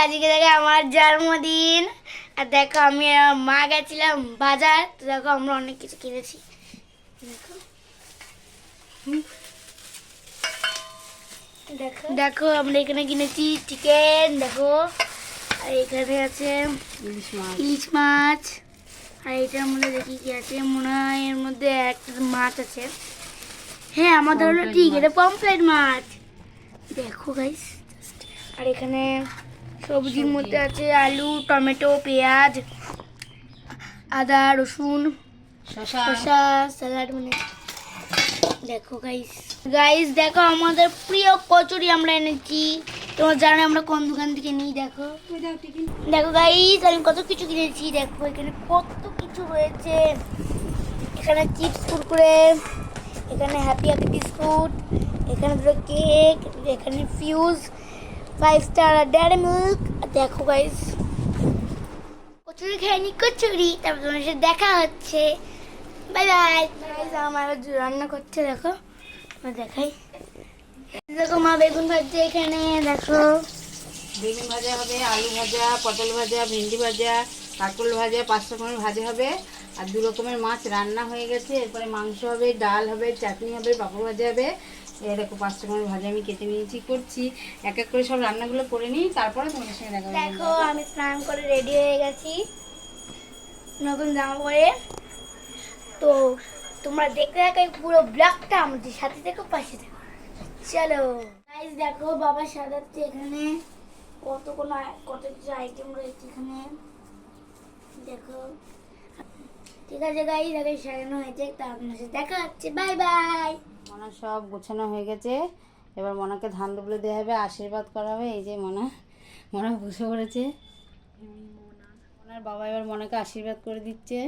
আজকে দেখো আমার জন্মদিন। আর দেখো আমি আর মা গেছিলাম বাজার, তো দেখো আমরা অনেক কিছু কিনেছি। দেখো দেখো দেখো আমরা এখানে কিনেছি চিকেন, দেখো আর এখানে আছে ইলিশ মাছ। আর এটার মধ্যে দেখি কি আছে, মনে হয় এর মধ্যে একটা মাছ আছে। হ্যাঁ আমাদের হলো ঠিক, এটা পমফ্রেট মাছ। দেখো গাইস, আর এখানে সবজির মধ্যে আছে আলু, টমেটো, পেঁয়াজ, আদা, রসুন, শসা, স্যালাড মানে। দেখো গাইস গাইস দেখো আমাদের প্রিয় কচুরি আমরা এনেছি। তোমরা জানো আমরা কোন দোকান থেকে নিই। দেখো দেখো গাইস আমি কত কিছু কিনেছি। দেখো এখানে কত কিছু রয়েছে। এখানে চিপস, কুরকুরে, এখানে হ্যাপি হ্যাপি বিস্কুট, এখানে দুটো কেক, এখানে ফিউজ, 5 স্টার ডেয়ারি মিল্ক। দেখো গাইস কচুরি খাইনি, কচুরি। তারপর তোমার সাথে দেখা হচ্ছে। Bye bye guys. আমার রান্না করছে, দেখো দেখাই। দেখো মা বেগুন ভাজছে এখানে। দেখো বেগুন ভাজা হবে, আলু ভাজা, পটল ভাজা, ভেন্ডি ভাজা, কাঁকরোল ভাজা, 5 রকমের ভাজা হবে। আর 2 রকমের মাছ রান্না হয়ে গেছে। এরপরে মাংস হবে, ডাল হবে, চাটনি হবে, পাঁপড় ভাজা হবে। এরকম 5 রকমের ভাজা আমি কেটে নিয়েছি, করছি। এক এক করে সব রান্নাগুলো করে নিই, তারপরে তোমাদের সঙ্গে দেখা হবে। দেখো আমি স্নান করে রেডি হয়ে গেছি নতুন জামা পরে। তো তোমরা দেখতে থাকো পুরো ব্লগটা, আমাদের সাথে থেকো, পাশে থেকো। চলো গাইস দেখো বাবা সাজাচ্ছে এখানে, কত কিছু আইটেম রয়েছে এখানে। দেখো ঠিক আছে গাইস, আগে সাজানো হয়েছে, তারপর দেখা হচ্ছে। Bye bye. মনা সব গোছানো হয়ে গেছে। এবার মনাকে ধান দুবলে দেওয়া হবে, আশীর্বাদ করা হবে। এই যে মনা বসে পড়েছে। মনার বাবা এবার মনাকে আশীর্বাদ করে দিচ্ছে।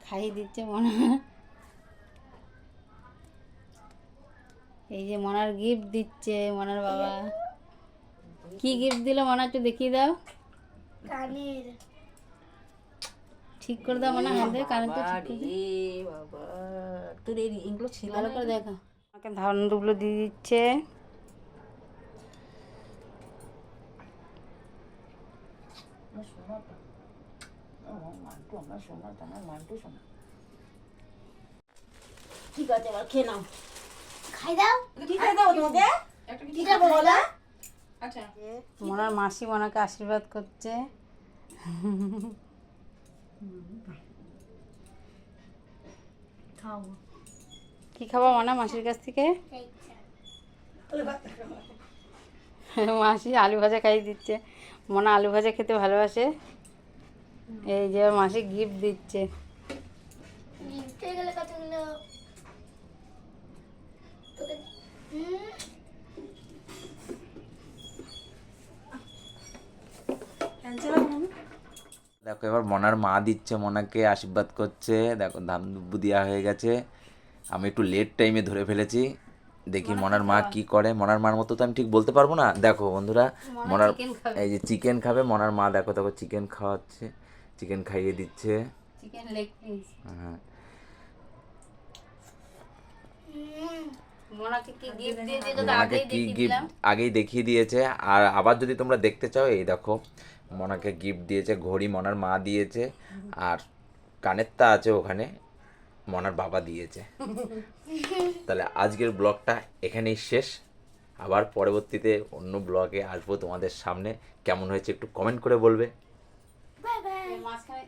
খাইয়ে দিচ্ছে মনা। এই যে মনার গিফট দিচ্ছে মনার বাবা। কি গিফট দিল মনা, একটু দেখিয়ে দাও। কানের ঠিক করে দাও মনা, হাতে কারেন্টটা ঠিক করে দাও। বাবা তোর এইগুলো ছিল ভালো করে দেখো। আমাকে ধান দুবলো দিয়ে দিচ্ছে। মান্টু, আমরা শোনা তোমার মান্টু শোনা। ঠিক আছে এবার খেয়ে নাও। খাই দাও। কি খাই দাও তোমাকে? কি খাবো বলো? আচ্ছা মনার মাসি মনাকে আশীর্বাদ করছে। খাও। কি খাবো মনা মাসির কাছ থেকে? মাসি আলু ভাজা খাইয়ে দিচ্ছে। মনা আলু ভাজা খেতে ভালোবাসে। এই যে মাসি গিফট দিচ্ছে। নিতে গেলে কতগুলো দেখো এবার মনার মা দিচ্ছে, মনাকে আশীর্বাদ করছে। দেখো ধান দুব্বু দেওয়া হয়ে গেছে। আমি একটু লেট টাইমে ধরে ফেলেছি। দেখি মনার মা কি করে। মনার মার মতো তো আমি ঠিক বলতে পারবো না। দেখো বন্ধুরা, মনার এই যে চিকেন খাবে মনার মা। দেখো দেখো চিকেন খাওয়াচ্ছে, চিকেন খাইয়ে দিচ্ছে। Chicken leg piece. হ্যাঁ মনাকে কি গিফট দিয়েছে তো মনাকে আগেই কি দেখিয়ে গিফট দিলাম। আগেই দেখিয়ে দিয়েছে। আর আবার যদি তোমরা দেখতে চাও, এই দেখো মনাকে গিফট দিয়েছে, ঘড়ি মনার মা দিয়েছে। আর কানেরটা আছে ওখানে, মনার বাবা দিয়েছে। তাহলে আজকের ব্লগটা এখানেই শেষ। আবার পরবর্তীতে অন্য ব্লগে আসবো তোমাদের সামনে। কেমন হয়েছে একটু কমেন্ট করে বলবে। Bye bye. মাঝখানে